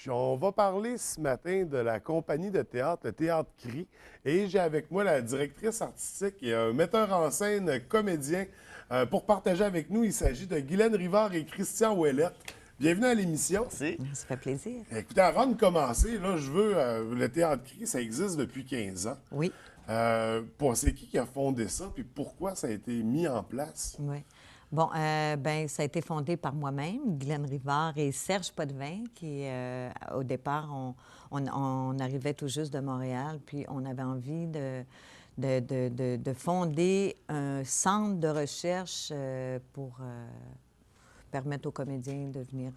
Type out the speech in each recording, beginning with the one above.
On va parler ce matin de la compagnie de théâtre, le Théâtre CRI. Et j'ai avec moi la directrice artistique et un metteur en scène comédien. Pour partager avec nous, il s'agit de Guylaine Rivard et Christian Ouellette. Bienvenue à l'émission. Merci. Ça fait plaisir. Écoutez, avant de commencer, là, je veux. Le Théâtre CRI, ça existe depuis 15 ans. Oui, C'est qui a fondé ça, puis pourquoi ça a été mis en place? oui. Bon, ben, ça a été fondé par moi-même, Guylaine Rivard et Serge Potvin, qui, au départ, on arrivait tout juste de Montréal, puis on avait envie de fonder un centre de recherche pour permettre aux comédiens de venir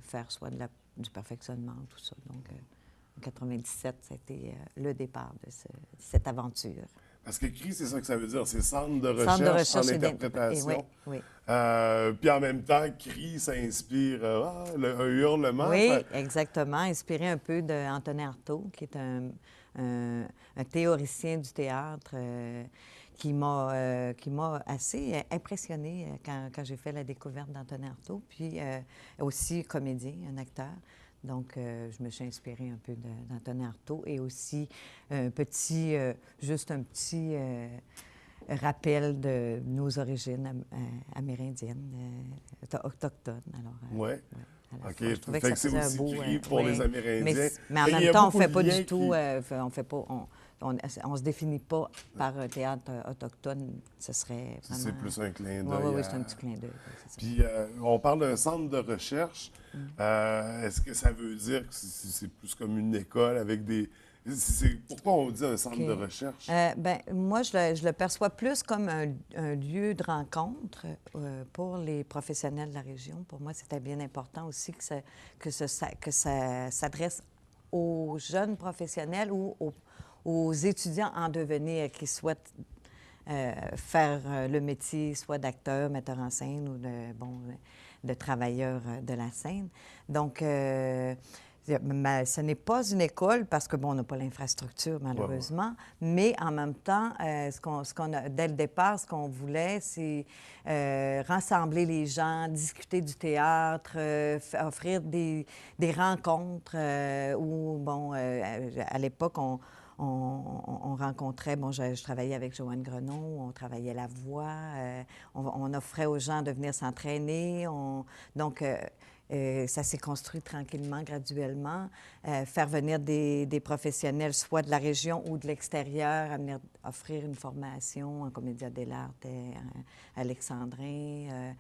faire soit du perfectionnement, tout ça. Donc, en 97, ça a été le départ de cette aventure. Parce que CRI, c'est ça que ça veut dire, c'est Centre de Centre de recherche en recherche interprétation. oui, oui. Puis en même temps, CRI, ça inspire un hurlement. Oui, Fait- exactement. Inspiré un peu d'Antonin Artaud, qui est un théoricien du théâtre qui m'a assez impressionnée quand j'ai fait la découverte d'Antonin Artaud, puis aussi comédien, un acteur. Donc, je me suis inspirée un peu d'Antonin Artaud et aussi juste un petit rappel de nos origines amérindiennes, autochtones. Alors, Ouais. à la OK. fois, je trouvais Fait que que ça c'est faisait aussi un beau... CRI pour ouais. les Amérindiens. Mais en Et il y même a temps, on ne beaucoup fait de pas liens du tout... qui- on fait pas... On se définit pas par un théâtre autochtone. Ce serait vraiment... C'est plus un clin Oui, d'œil. oui, c'est un petit clin d'œil. C'est ça. Puis on parle d'un centre de recherche. Est-ce que ça veut dire que c'est plus comme une école avec des... Pourquoi on dit un centre OK. de recherche? Ben, moi, je le perçois plus comme un lieu de rencontre pour les professionnels de la région. Pour moi, c'était bien important aussi que ça s'adresse aux jeunes professionnels ou aux étudiants en devenir qui souhaitent faire le métier soit d'acteur, metteur en scène ou de travailleur de la scène. Donc, ce n'est pas une école parce que, bon, on n'a pas l'infrastructure, malheureusement, mais en même temps, dès le départ, ce qu'on voulait, c'est rassembler les gens, discuter du théâtre, offrir des rencontres où, bon, à l'époque, on rencontrait, bon, je travaillais avec Joanne Grenon, on travaillait la voix, on offrait aux gens de venir s'entraîner. Donc, ça s'est construit tranquillement, graduellement. Faire venir des professionnels, soit de la région ou de l'extérieur, à venir offrir une formation en comédia dell'arte, alexandrin.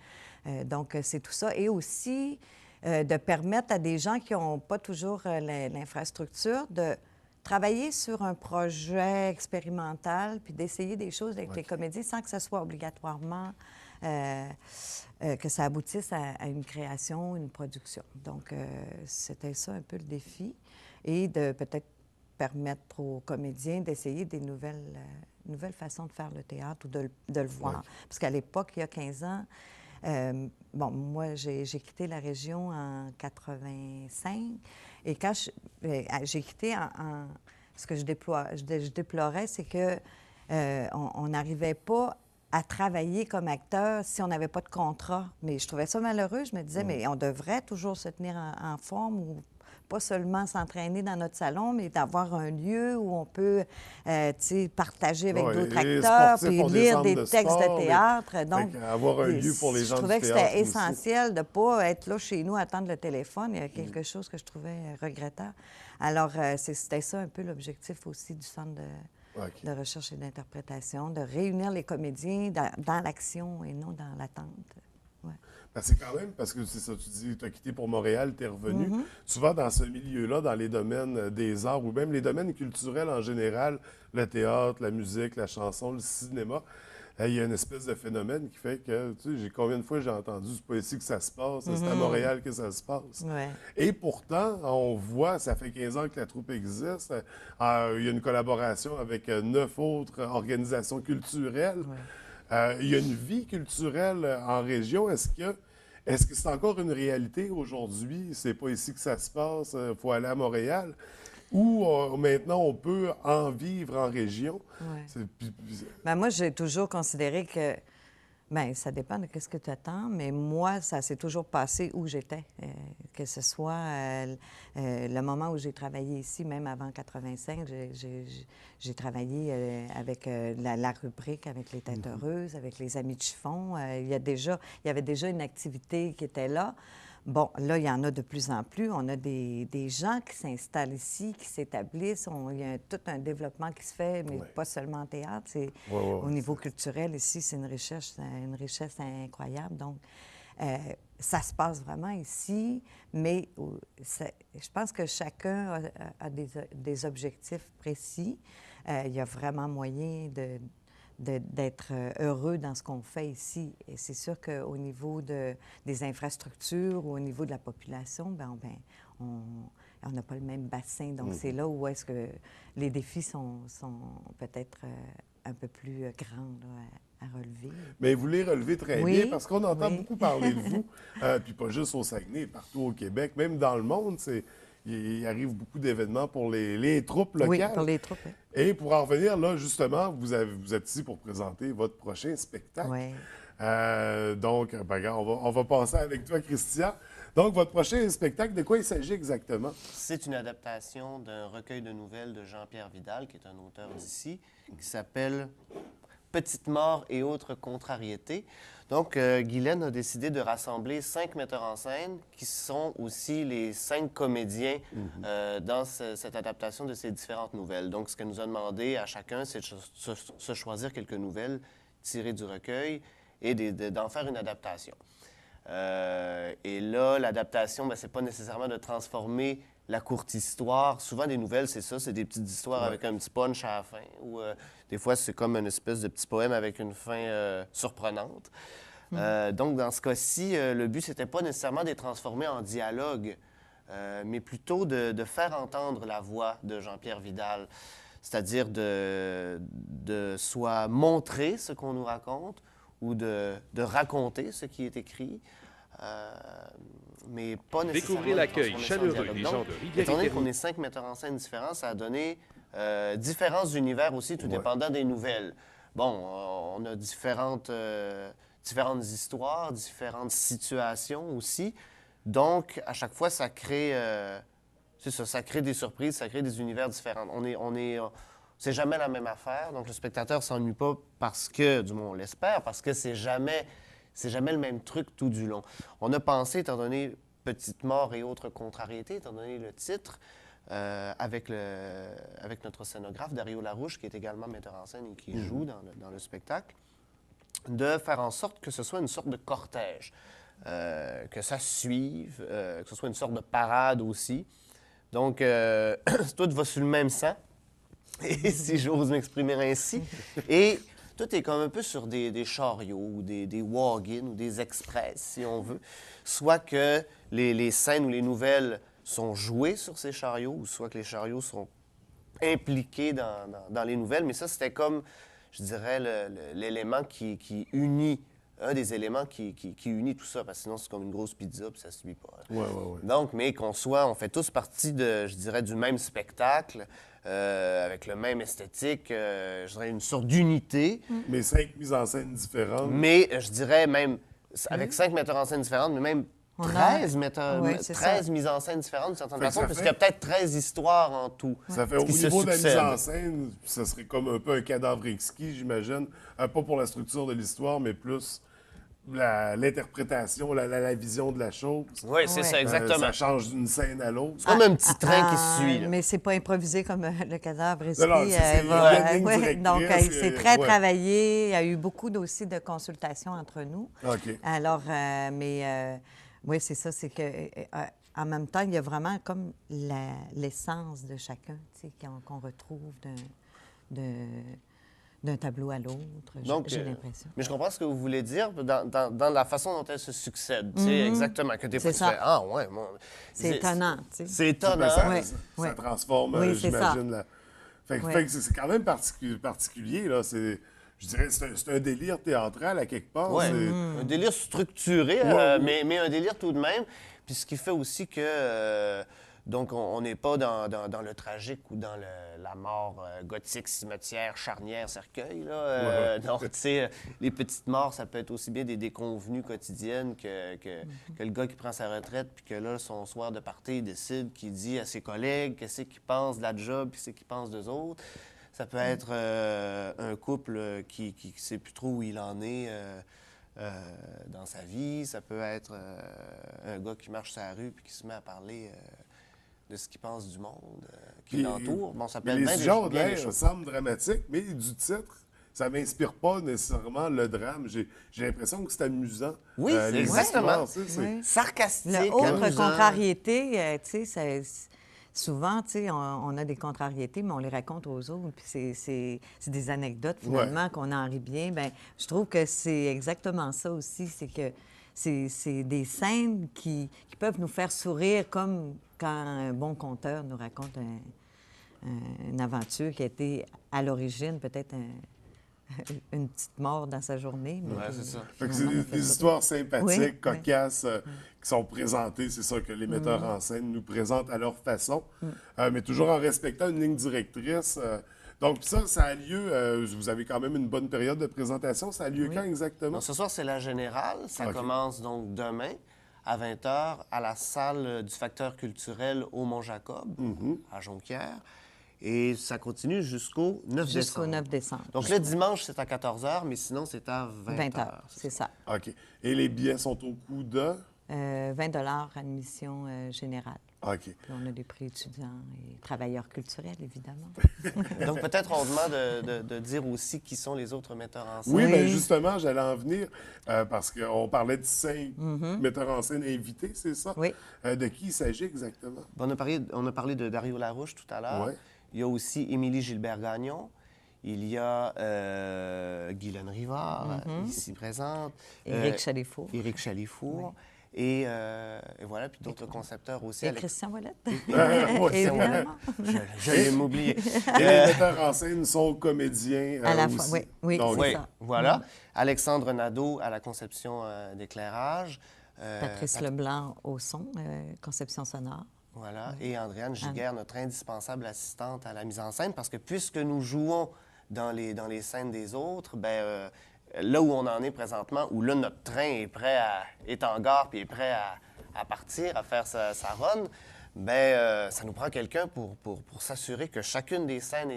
Donc, c'est tout ça. Et aussi, de permettre à des gens qui n'ont pas toujours l'infrastructure de travailler sur un projet expérimental, puis d'essayer des choses avec les comédiens sans que ce soit obligatoirement que ça aboutisse à une création, une production. Donc, c'était ça un peu le défi. Et de peut-être permettre aux comédiens d'essayer des nouvelles façons de faire le théâtre ou de le voir. Parce qu'à l'époque, il y a 15 ans, bon, moi, j'ai quitté la région en 85. Et quand j'ai quitté ce que je déplorais, c'est que on n'arrivait pas à travailler comme acteur si on n'avait pas de contrat. Mais je trouvais ça malheureux. Je me disais, mais on devrait toujours se tenir en forme ou pas seulement s'entraîner dans notre salon, mais d'avoir un lieu où on peut partager avec Ouais, d'autres les acteurs, sportifs puis ont des lire centres des de textes sport, de théâtre. Fait Donc, avoir un lieu pour les gens je du trouvais que théâtre c'était aussi. essentiel de ne pas être là chez nous à attendre le téléphone. Il y a quelque chose que je trouvais regrettable. Alors, c'était ça un peu l'objectif aussi du centre de recherche et d'interprétation, de réunir les comédiens dans l'action et non dans l'attente. Ouais. Ben, c'est quand même, parce que c'est ça, tu dis, tu as quitté pour Montréal, tu es revenu. Tu vas dans ce milieu-là, dans les domaines des arts ou même les domaines culturels en général, le théâtre, la musique, la chanson, le cinéma. Il y a une espèce de phénomène qui fait que, tu sais, combien de fois j'ai entendu, c'est pas ici que ça se passe, c'est à Montréal que ça se passe. Ouais. Et pourtant, on voit, ça fait 15 ans que la troupe existe, il y a une collaboration avec 9 autres organisations culturelles. Il y a une vie culturelle en région. Est-ce que c'est encore une réalité aujourd'hui? C'est pas ici que ça se passe, il faut aller à Montréal. Ou maintenant, on peut en vivre en région? Ouais. C'est- puis- Ben, moi, j'ai toujours considéré que Bien, ça dépend de ce que tu attends, mais moi, ça s'est toujours passé où j'étais. Que ce soit le moment où j'ai travaillé ici, même avant 85, j'ai travaillé avec la rubrique, avec les Têtes heureuses, avec les Amis de chiffon. Il y avait déjà une activité qui était là. Bon, là, il y en a de plus en plus. On a des gens qui s'installent ici, qui s'établissent. Il y a tout un développement qui se fait, mais pas seulement en théâtre. Au niveau culturel, ici, c'est une richesse incroyable. Donc, ça se passe vraiment ici, mais je pense que chacun a des objectifs précis. Il y a vraiment moyen d'être heureux dans ce qu'on fait ici. Et c'est sûr qu'au niveau des infrastructures ou au niveau de la population, on n'a pas le même bassin. Donc, c'est là où est-ce que les défis sont peut-être un peu plus grands là, à relever. Mais vous les relevez très bien parce qu'on entend beaucoup parler de vous, puis pas juste au Saguenay, partout au Québec, même dans le monde, il arrive beaucoup d'événements pour les troupes locales. Oui, pour les troupes. Oui. Et pour en revenir, là, justement, vous êtes ici pour présenter votre prochain spectacle. Oui. Donc, on va passer avec toi, Christian. Donc, votre prochain spectacle, de quoi il s'agit exactement? C'est une adaptation d'un recueil de nouvelles de Jean-Pierre Vidal, qui est un auteur d'ici, qui s'appelle Petite mort et autres contrariétés. Donc, Guylaine a décidé de rassembler 5 metteurs en scène qui sont aussi les 5 comédiens dans cette adaptation de ces différentes nouvelles. Donc, ce qu'elle nous a demandé à chacun, c'est de se choisir quelques nouvelles tirées du recueil et d'en faire une adaptation. Et là, l'adaptation, c'est pas nécessairement de transformer la courte histoire. Souvent, des nouvelles, c'est ça, c'est des petites histoires avec un petit punch à la fin. Ou des fois, c'est comme une espèce de petit poème avec une fin surprenante. Donc, dans ce cas-ci, le but, c'était pas nécessairement de les transformer en dialogue, mais plutôt de faire entendre la voix de Jean-Pierre Vidal. C'est-à-dire de soit montrer ce qu'on nous raconte ou de raconter ce qui est écrit. Mais pas nécessairement... Découvrez l'accueil chaleureux des gens de Rivière-et-Québec. Étant donné qu'on est 5 metteurs en scène différents, ça a donné différents univers aussi, tout dépendant des nouvelles. Bon, on a différentes histoires, différentes situations aussi. Donc, à chaque fois, ça crée... ça crée des surprises, ça crée des univers différents. C'est jamais la même affaire, donc le spectateur ne s'ennuie pas parce que, du moins on l'espère, parce que c'est jamais le même truc tout du long. On a pensé, étant donné Petite mort et autres contrariétés, étant donné le titre, avec notre scénographe, Dario Larouche, qui est également metteur en scène et qui joue dans le spectacle, de faire en sorte que ce soit une sorte de cortège, que ça suive, que ce soit une sorte de parade aussi. Donc, tout va sur le même sang, et si j'ose m'exprimer ainsi. Et tout est comme un peu sur des chariots ou des walk-ins ou des express, si on veut. Soit que les scènes ou les nouvelles sont jouées sur ces chariots, ou soit que les chariots sont impliqués dans les nouvelles. Mais ça, c'était comme, je dirais, l'élément qui unit, un des éléments qui unit tout ça, parce que sinon, c'est comme une grosse pizza, puis ça ne se suit pas. Ouais. Donc, mais on fait tous partie je dirais, du même spectacle, avec le même esthétique, je dirais une sorte d'unité. Mais 5 mises en scène différentes. Mais je dirais même, avec 5 metteurs en scène différentes, mais même 13 mises en scène différentes d'une certaine façon, parce qu'il y a peut-être 13 histoires en tout. Ça fait au niveau de la mise en scène, ça serait comme un peu un cadavre exquis, j'imagine. Pas pour la structure de l'histoire, mais plus l'interprétation, la vision de la chose. Oui, c'est ça, exactement. Ça change d'une scène à l'autre. C'est comme un petit train qui se suit. Là. Mais c'est pas improvisé comme le cadavre ici. Donc, c'est très travaillé. Il y a eu beaucoup aussi de consultations entre nous. OK. Alors, oui, c'est ça, c'est que en même temps, il y a vraiment comme l'essence de chacun, tu sais, qu'on retrouve d'un tableau à l'autre, j'ai l'impression. Mais je comprends ce que vous voulez dire dans la façon dont elles se succèdent. Exactement. Que des fois, tu fais, c'est étonnant. Tu sais. C'est étonnant. Ça transforme, j'imagine. Fait que c'est quand même particulier, là. Je dirais c'est un délire théâtral à quelque part. Oui, un délire structuré, mais un délire tout de même. Puis ce qui fait aussi que Donc, on n'est pas dans le tragique ou dans la mort gothique, cimetière, charnière, cercueil. Là. Donc, tu sais, les petites morts, ça peut être aussi bien des déconvenues quotidiennes que le gars qui prend sa retraite, puis que là, son soir de party, il décide, qu'il dit à ses collègues qu'est-ce qu'il pense de la job, puis qu'est-ce qu'il pense d'eux autres. Ça peut être un couple qui ne sait plus trop où il en est dans sa vie. Ça peut être un gars qui marche sur la rue puis qui se met à parler de ce qu'il pense du monde qui l'entoure. Bon, ça peut être les bien sujets ont bien des l'air choses. semblent dramatiques, mais du titre, ça ne m'inspire pas nécessairement le drame. J'ai l'impression que c'est amusant. Oui, c'est les exactement. histoires, tu sais, Oui. Sarcastique, Le autre amusant. contrariété, tu sais, souvent, tu sais, on a des contrariétés, mais on les raconte aux autres, puis c'est des anecdotes, finalement, qu'on en rit bien. Bien, je trouve que c'est exactement ça aussi, c'est que c'est des scènes qui peuvent nous faire sourire, comme quand un bon conteur nous raconte une aventure qui a été, à l'origine, peut-être une petite mort dans sa journée. Mais Ouais, c'est ça. Fait que c'est des histoires sympathiques, Oui, cocasses, qui sont présentées. C'est ça que les metteurs en scène nous présentent à leur façon, mais toujours en respectant une ligne directrice. Donc ça a lieu, vous avez quand même une bonne période de présentation. Ça a lieu quand exactement? Donc, ce soir, c'est la générale. Ça OK. commence donc demain à 20h à la salle du facteur culturel au Mont-Jacob, à Jonquière. Et ça continue jusqu'au 9 jusqu'au décembre. 9 décembre. Donc, le dimanche, c'est à 14h, mais sinon, c'est à 20h. 20 heures, c'est ça. OK. Et les billets sont au coût de? 20 admission générale. OK. Puis on a des prix étudiants et travailleurs culturels, évidemment. Donc, peut-être on demande de dire aussi qui sont les autres metteurs en scène. Oui, Oui. bien justement, j'allais en venir parce qu'on parlait de 5 metteurs en scène invités, c'est ça? Oui. De qui il s'agit exactement? On a parlé de Dario Larouche tout à l'heure. Ouais. Il y a aussi Émilie Gilbert-Gagnon. Il y a Guylaine Rivard, ici présente. Éric Chalifour. Éric Chalifour. Et voilà, puis d'autres concepteurs aussi. Et Christian Ouellette. Ouais, Évidemment. Je vais m'oublier. Et les metteurs en scène sont comédiens À la aussi. fois, oui, Donc, c'est Oui, ça. voilà. Alexandre Nadeau à la conception d'éclairage. Patrice Leblanc au son, conception sonore. Voilà. Et Andréane Giguère, notre indispensable assistante à la mise en scène, parce que puisque nous jouons dans les scènes des autres, ben là où on en est présentement, où là, notre train est en gare puis est prêt à partir, à faire sa run, bien, ça nous prend quelqu'un pour s'assurer que chacune des scènes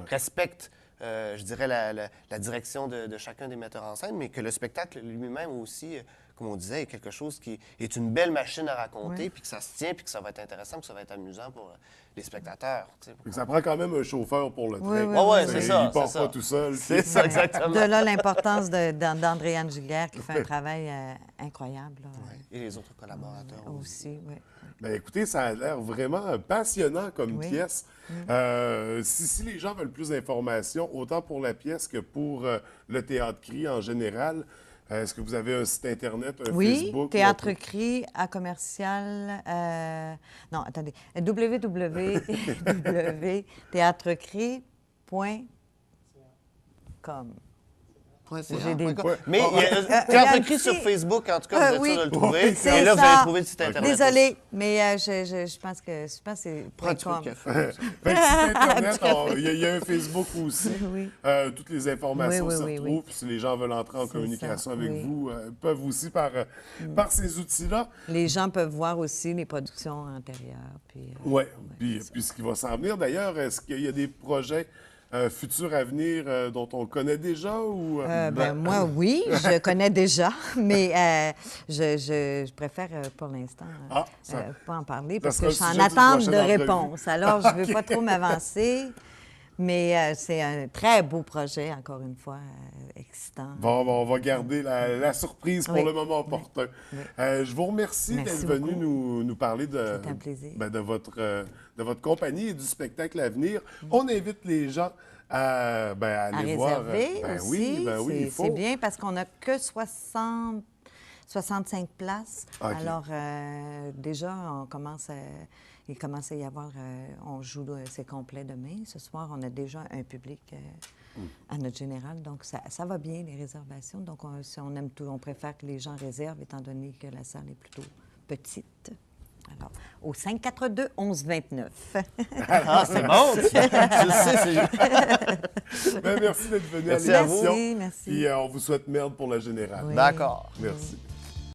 respecte, je dirais, la direction de chacun des metteurs en scène, mais que le spectacle lui-même aussi, comme on disait, est quelque chose qui est une belle machine à raconter, puis que ça se tient, puis que ça va être intéressant, puis que ça va être amusant pour les spectateurs. Tu sais. Fait que ça prend quand même un chauffeur pour le train. Oui, oui, Ah ouais, oui, c'est oui. ça. Il part c'est ça. pas tout seul. C'est ça, exactement. De là l'importance d'Andréane Giguère qui fait un travail incroyable. Là, Et les autres collaborateurs aussi. aussi, oui. Ben, écoutez, ça a l'air vraiment passionnant comme Oui. pièce. Si les gens veulent plus d'informations, autant pour la pièce que pour le Théâtre Cri en général, est-ce que vous avez un site Internet, un Oui, Facebook? Théâtre Cri à commercial... non, attendez. www.théâtrecri.com. J'ai des- Mais Ah, Théâtre un Cri petit- sur Facebook, en tout cas, vous êtes oui. sûr de le trouver. Oui, c'est Et là, vous ça. allez trouver le site Internet. Désolée, mais je pense que c'est Prends un petit peu de .com. café. Fait que site Internet, il y a un Facebook aussi. Oui. Toutes les informations Oui, se oui, retrouvent. oui. Puis si les gens veulent entrer en C'est communication ça, avec oui. vous, peuvent aussi par ces outils-là. Les gens peuvent voir aussi les productions antérieures. Puis, Oui. Puis ce qui va s'en venir, d'ailleurs, est-ce qu'il y a des projets futurs à venir dont on connaît déjà? Ou, moi, oui, je connais déjà, mais je préfère pour l'instant pas en parler parce sera que le je suis en sujet d'une attente de prochaine entrevue. réponse. Alors, je ne veux pas trop m'avancer, mais c'est un très beau projet, encore une fois, excitant. Bon, on va garder la surprise pour Oui. le moment opportun. Oui. Je vous remercie Merci d'être venu beaucoup. nous parler C'était un plaisir. de votre compagnie et du spectacle à venir. On invite les gens à aller voir. Réserver aussi, il faut. c'est bien parce qu'on n'a que 65 places. OK. Alors, déjà, il commence à y avoir... on joue, c'est complet demain. Ce soir, on a déjà un public à notre général. Donc, ça va bien, les réservations. Donc, si on aime tout, on préfère que les gens réservent, étant donné que la salle est plutôt petite. Alors, au 542-1129. Ah, c'est bon! Tu sais, c'est... Ben, merci d'être venu Merci à à vous. l'émission. Merci. Puis on vous souhaite merde pour la générale. Oui. D'accord. Merci.